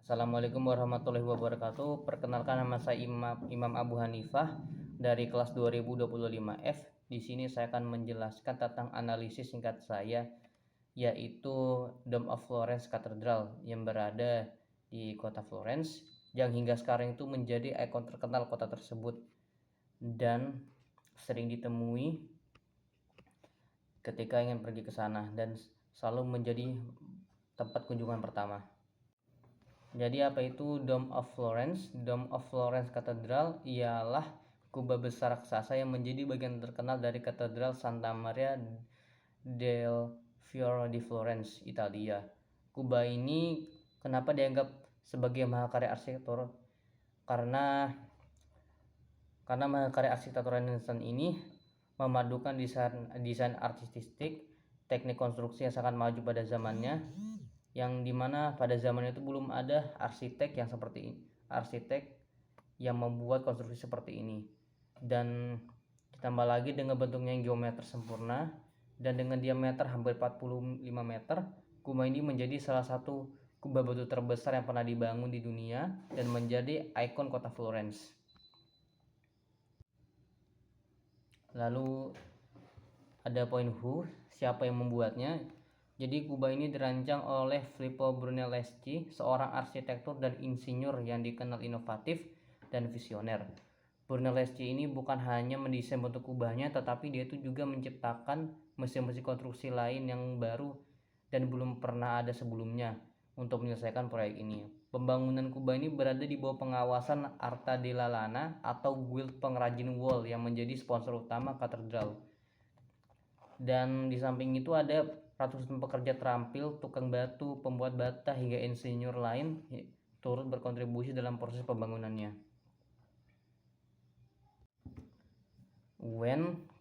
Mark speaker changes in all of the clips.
Speaker 1: Assalamualaikum warahmatullahi wabarakatuh. Perkenalkan, nama saya Imam Abu Hanifah dari kelas 2025 F. Di sini saya akan menjelaskan tentang analisis singkat saya, yaitu Dome of Florence Cathedral yang berada di kota Florence, yang hingga sekarang itu menjadi ikon terkenal kota tersebut dan sering ditemui ketika ingin pergi ke sana dan selalu menjadi tempat kunjungan pertama. Jadi apa itu Dome of Florence? Dome of Florence Cathedral ialah kubah besar raksasa yang menjadi bagian terkenal dari Katedral Santa Maria del Fiore di Florence, Italia. Kubah ini kenapa dianggap sebagai mahakarya arsitektur? Karena mahakarya arsitektur Renaissance ini memadukan desain artistik, teknik konstruksi yang sangat maju pada zamannya, yang dimana pada zaman itu belum ada arsitek yang membuat konstruksi seperti ini. Dan ditambah lagi dengan bentuknya yang geometris sempurna dan dengan diameter hampir 45 meter, kubah ini menjadi salah satu kubah batu terbesar yang pernah dibangun di dunia dan menjadi ikon kota Florence. Lalu ada poin who, siapa yang membuatnya. Jadi kubah ini dirancang oleh Filippo Brunelleschi, seorang arsitektur dan insinyur yang dikenal inovatif dan visioner. Brunelleschi ini bukan hanya mendesain bentuk kubahnya, tetapi dia itu juga menciptakan mesin-mesin konstruksi lain yang baru dan belum pernah ada sebelumnya untuk menyelesaikan proyek ini. Pembangunan kubah ini berada di bawah pengawasan Arta della Lana atau guild pengrajin wall yang menjadi sponsor utama katedral. Dan di samping itu ada ratusan pekerja terampil, tukang batu, pembuat bata, hingga insinyur lain turut berkontribusi dalam proses pembangunannya.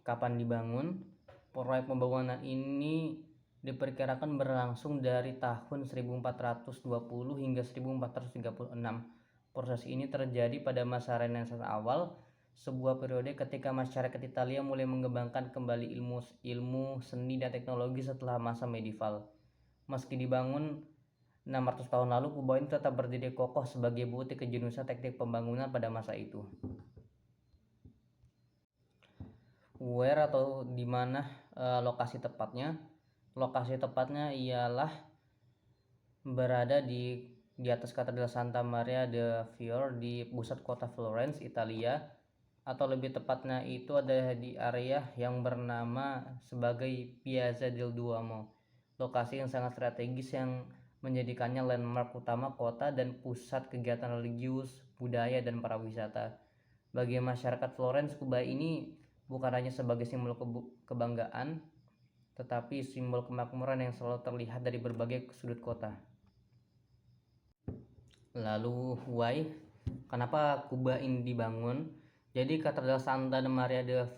Speaker 1: Kapan dibangun? Proyek pembangunan ini diperkirakan berlangsung dari tahun 1420 hingga 1436. Proses ini terjadi pada masa Renaissance awal, sebuah periode ketika masyarakat Italia mulai mengembangkan kembali ilmu seni dan teknologi setelah masa medieval. Meski dibangun 600 tahun lalu, kubah ini tetap berdiri kokoh sebagai bukti kejeniusan teknik pembangunan pada masa itu. Where atau di mana lokasi tepatnya? Lokasi tepatnya ialah berada di atas Katedral Santa Maria del Fiore di pusat kota Florence, Italia, atau lebih tepatnya itu ada di area yang bernama sebagai Piazza del Duomo, lokasi yang sangat strategis yang menjadikannya landmark utama kota dan pusat kegiatan religius, budaya, dan para wisata. Bagi masyarakat Florence, kubah ini bukan hanya sebagai simbol kebanggaan, tetapi simbol kemakmuran yang selalu terlihat dari berbagai sudut kota. Lalu why? Kenapa kubah ini dibangun? Jadi Katedral Santa Maria del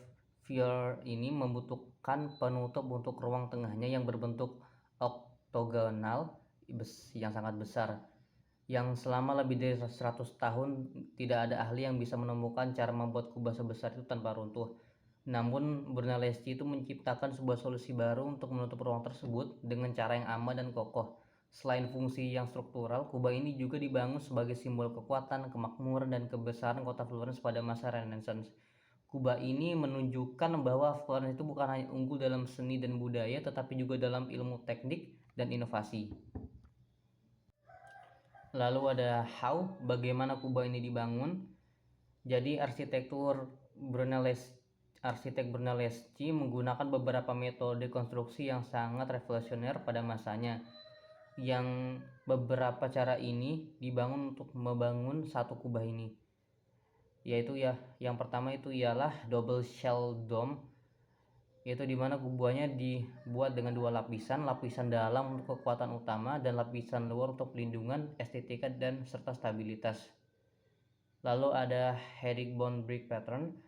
Speaker 1: Fiore ini membutuhkan penutup untuk ruang tengahnya yang berbentuk oktogonal yang sangat besar, yang selama lebih dari 100 tahun tidak ada ahli yang bisa menemukan cara membuat kubah sebesar itu tanpa runtuh. Namun Brunelleschi itu menciptakan sebuah solusi baru untuk menutup ruang tersebut dengan cara yang aman dan kokoh. Selain fungsi yang struktural, kubah ini juga dibangun sebagai simbol kekuatan, kemakmuran, dan kebesaran kota Florence pada masa Renaissance. Kubah ini menunjukkan bahwa Florence itu bukan hanya unggul dalam seni dan budaya, tetapi juga dalam ilmu teknik dan inovasi. Lalu ada how, bagaimana kubah ini dibangun. Jadi arsitek Brunelleschi menggunakan beberapa metode konstruksi yang sangat revolusioner pada masanya. Yang beberapa cara ini dibangun untuk membangun satu kubah ini, yaitu yang pertama itu ialah double shell dome, yaitu dimana kubahnya dibuat dengan dua lapisan dalam untuk kekuatan utama dan lapisan luar untuk pelindungan, estetika, dan serta stabilitas. Lalu ada herringbone brick pattern,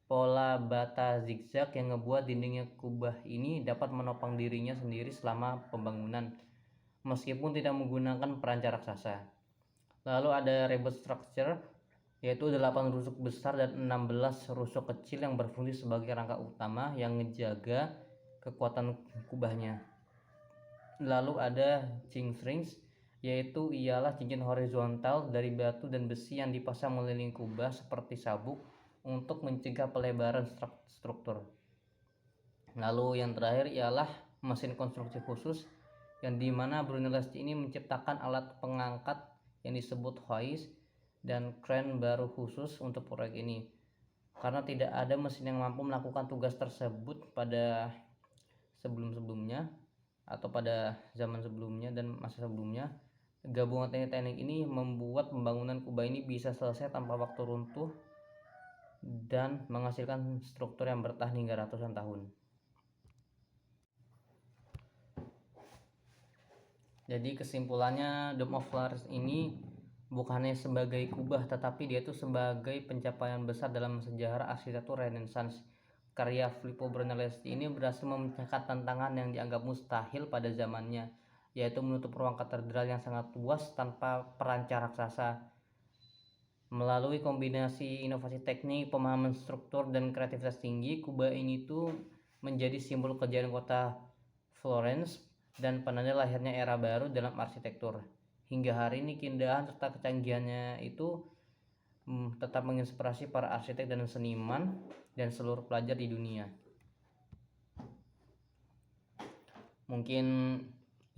Speaker 1: pola bata zigzag yang ngebuat dindingnya kubah ini dapat menopang dirinya sendiri selama pembangunan, meskipun tidak menggunakan peranca raksasa. Lalu ada rebel structure, yaitu 8 rusuk besar dan 16 rusuk kecil yang berfungsi sebagai rangka utama yang menjaga kekuatan kubahnya. Lalu ada chingsprings, yaitu ialah cincin horizontal dari batu dan besi yang dipasang mengelilingi kubah seperti sabuk untuk mencegah pelebaran struktur. Lalu yang terakhir ialah mesin konstruksi khusus, yang dimana Brunelleschi ini menciptakan alat pengangkat yang disebut hoist dan crane baru khusus untuk proyek ini, karena tidak ada mesin yang mampu melakukan tugas tersebut pada sebelum-sebelumnya atau pada zaman sebelumnya dan masa sebelumnya. Gabungan teknik-teknik ini membuat pembangunan kubah ini bisa selesai tanpa waktu runtuh dan menghasilkan struktur yang bertahan hingga ratusan tahun. Jadi kesimpulannya, Dome of Florence ini bukannya sebagai kubah, tetapi dia itu sebagai pencapaian besar dalam sejarah arsitektur Renaissance. Karya Filippo Brunelleschi ini berhasil memecahkan tantangan yang dianggap mustahil pada zamannya, yaitu menutup ruang katedral yang sangat luas tanpa peranca raksasa. Melalui kombinasi inovasi teknik, pemahaman struktur, dan kreativitas tinggi, kubah ini tuh menjadi simbol kejayaan kota Florence dan penanda lahirnya era baru dalam arsitektur. Hingga hari ini keindahan serta kecanggihannya itu tetap menginspirasi para arsitek dan seniman dan seluruh pelajar di dunia. Mungkin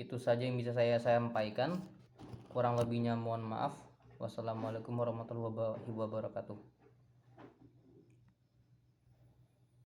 Speaker 1: itu saja yang bisa saya sampaikan. Kurang lebihnya mohon maaf. Wassalamualaikum warahmatullahi wabarakatuh.